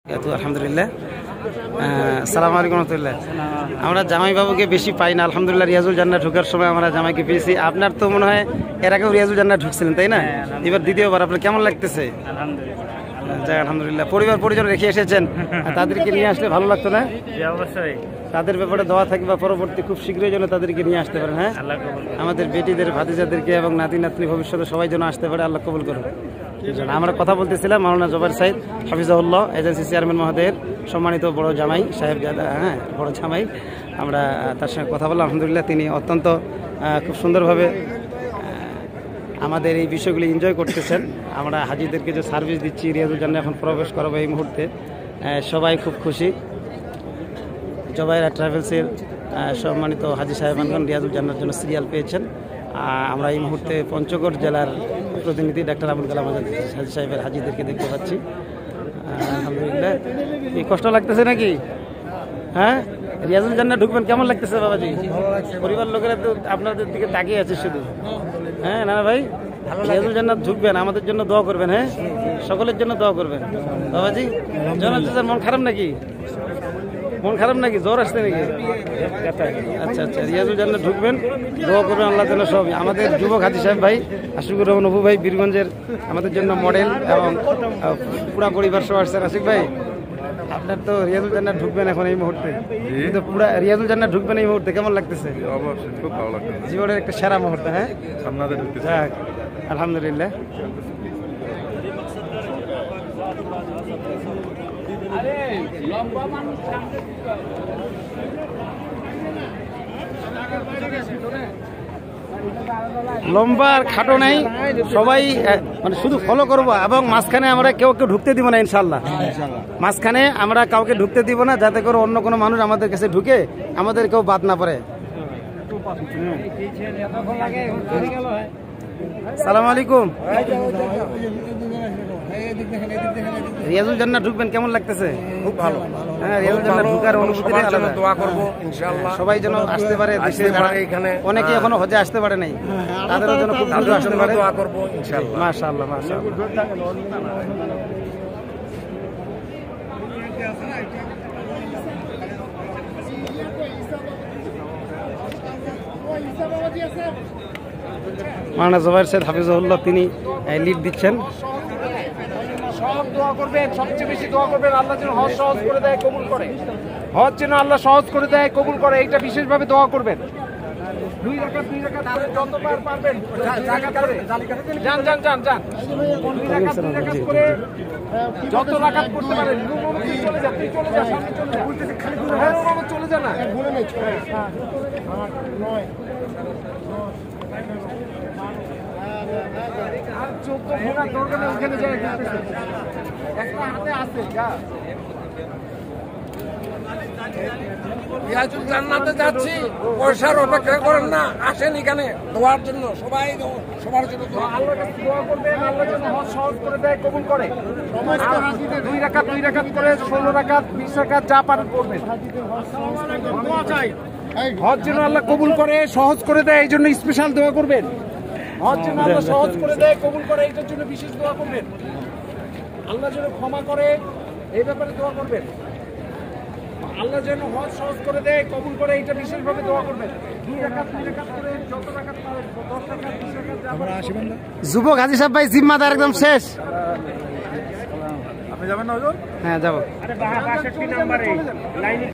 আলহামদুলিল্লাহ। আসসালামু আলাইকুম রহমতুল্লাহ। আমরা জামাই বাবুকে বেশি পাই না, আলহামদুলিল্লাহ। রিয়াজুল জান্নাহ ঢোকার সময় আমরা জামাইকে পেয়েছি। আপনার তো মনে হয় এর আগেও রিয়াজুল জান্নাহ ঢুকছিলেন, তাই না? এবার দ্বিতীয়বার। আপনার কেমন লাগতেছে? যাক আলহামদুলিল্লাহ। পরিবার পরিজন রেখে এসেছেন, তাদেরকে নিয়ে আসলে ভালো লাগতো না? অবশ্যই। তাদের ব্যাপারে দোয়া থাকবে, পরবর্তী খুব শীঘ্রই যেন তাদেরকে নিয়ে আসতে পারেন। হ্যাঁ, আমাদের বেটিদের, ভাতিজাদেরকে এবং নাতি নাতনি ভবিষ্যতে সবাই যেন আসতে পারে, আল্লাহ কবুল করুন। আমরা কথা বলতেছিলাম মাওলানা জুবায়ের সাইদ হাফিজাহুল্লাহ, এজেন্সি চেয়ারম্যান মহোদয়ের সম্মানিত বড় জামাই সাহেব, হ্যাঁ বড় জামাই। আমরা তার সঙ্গে কথা বললাম। আলহামদুলিল্লাহ, তিনি অত্যন্ত খুব সুন্দরভাবে আমাদের এই বিষয়গুলি এনজয় করতেছেন। আমরা হাজিদেরকে যে সার্ভিস দিচ্ছি, রিয়াজুল জান্নাহ এখন প্রবেশ করাবো এই মুহূর্তে, সবাই খুব খুশি। জুবায়ের ট্রাভেলসের সম্মানিত হাজি সাহেবানগণ রিয়াজুল জান্নাহর জন্য সিরিয়াল পেয়েছেন। আমরা এই মুহূর্তে পঞ্চগড় জেলার প্রতিনিধি ডাক্তার আবুল কালাম আজাদ হাজি সাহেবের হাজিদেরকে দেখতে পাচ্ছি। আলহামদুলিল্লাহ। এই কষ্ট লাগতেছে নাকি? হ্যাঁ, রিয়াজুল জান্নাহ ঢুকবেন, কেমন লাগতেছে বাবাজি? পরিবার লোকেরা তো আপনাদের দিকে তাকিয়ে আছে শুধু। হ্যাঁ না ভাই, রিয়াজুল জান্নাহ ঢুকবেন, আমাদের জন্য দোয়া করবেন। হ্যাঁ, সকলের জন্য দোয়া করবেন বাবাজি। জানার মন খারাপ নাকি? মন খারাপ নাকি? জ্বর আসছে নাকি? আচ্ছা আচ্ছা, রিয়াজুল জান্নাহ ঢুকবেন, দোয়া করবেন আল্লাহ যেন সব। আমাদের যুবক হাজি সাহেব ভাই, আশিকুর রহমান নবু ভাই বীরগঞ্জের আমাদের জন্য মডেল এবং পুরা পরিবার সহ আসছেন। আশিক ভাই, আপনার তো রিয়াজুল জান্নাহ ঢুকবেন এখন এই মুহূর্তে, কিন্তু পুরা রিয়াজুল জান্নাহ ঢুকবেন এই মুহূর্তে, কেমন লাগতেছে? অবশ্যই খুব ভালো লাগছে, জীবনের একটা সেরা মুহূর্ত। হ্যাঁ, আপনাদের ঢুকতেছে। আলহামদুলিল্লাহ। লম্বা আর খাটো নাই, সবাই মানে শুধু ফলো করবো, এবং মাঝখানে আমরা কেউ ঢুকতে দিব না ইনশাল্লাহ। মাঝখানে আমরা কাউকে ঢুকতে দিব না, যাতে করে অন্য কোনো মানুষ আমাদের কাছে ঢুকে আমাদের কেউ বাদ না পড়ে। সালাম আলাইকুম। রিয়াজুল জান্নাহ ঢুকবেন, কেমন লাগতেছে? খুব ভালো। হ্যাঁ, রিয়াজুল জান্নাহ ঢুকার অনুভূতি আলাদা। দোয়া করব ইনশাআল্লাহ, সবাই যেন আসতে পারে। এখানে অনেকে এখনো হজে আসতে পারে নাই, তাদেরও যেন খুব দ্রুত আসতে পারে। দোয়া করব ইনশাআল্লাহ। মাশাআল্লাহ মাশাআল্লাহ। মাওলানা জুবায়ের সাইদ হাফিজাহুল্লাহ, তিনি লিড দিচ্ছেন। সব দোয়া করবেন, সবচেয়ে বেশি দোয়া করবেন আল্লাহ যেন হজ সহজ করে দেয়, কবুল করে। হজ যেন আল্লাহ সহজ করে দেয়, কবুল করে, এইটা বিশেষভাবে দোয়া করবেন। দুই রাকাত করে যতবার পারবেন যান যান যান যান, দুই রাকাত করে যত রাকাত করতে পারেন। চলে যা, তুই চলে যা, সামনে চলে যা, হ্যাঁ ওরা চলে যা না। আর 14 ঘোড়া দরকার নেই, ওখানে যায় একটা হাতে আছে যা। রিয়াজুল জান্নাতে যাচ্ছি, পয়সার অপেক্ষা করেন না, আসেন এখানে দোয়ার জন্য। সবাই সবার জন্য আল্লাহর কাছে দোয়া করবেন, আল্লাহ যেন হজ সহজ করে দেয়, কবুল করে। দুই রাকাত করে 16 রাকাত 20 রাকাত যা পারেন করবেন। হজ যেন আল্লাহ কবুল করে, সহজ করে দেয়, এই জন্য স্পেশাল দোয়া করবেন। হজ যেন আল্লাহ সহজ করে দেয়, কবুল করে, এইটার জন্য বিশেষ দোয়া করবেন। আল্লাহ যেন ক্ষমা করে, এই ব্যাপারে দোয়া করবেন। আল্লাহ যেন হজ সহজ করে দেয়, কবুল করে, এইটা বিশেষভাবে দোয়া করবেন। 2 রাকাত করে যত রাকাত পারেন, 10 রাকাত 20 রাকাত যা পারেন। যুবক হাজি সাহেব ভাই, জিম্মাদার একদম শেষ। আপনি যাবেন না হুজুর? হ্যাঁ যাবো। আরে 62 নম্বরে লাইনে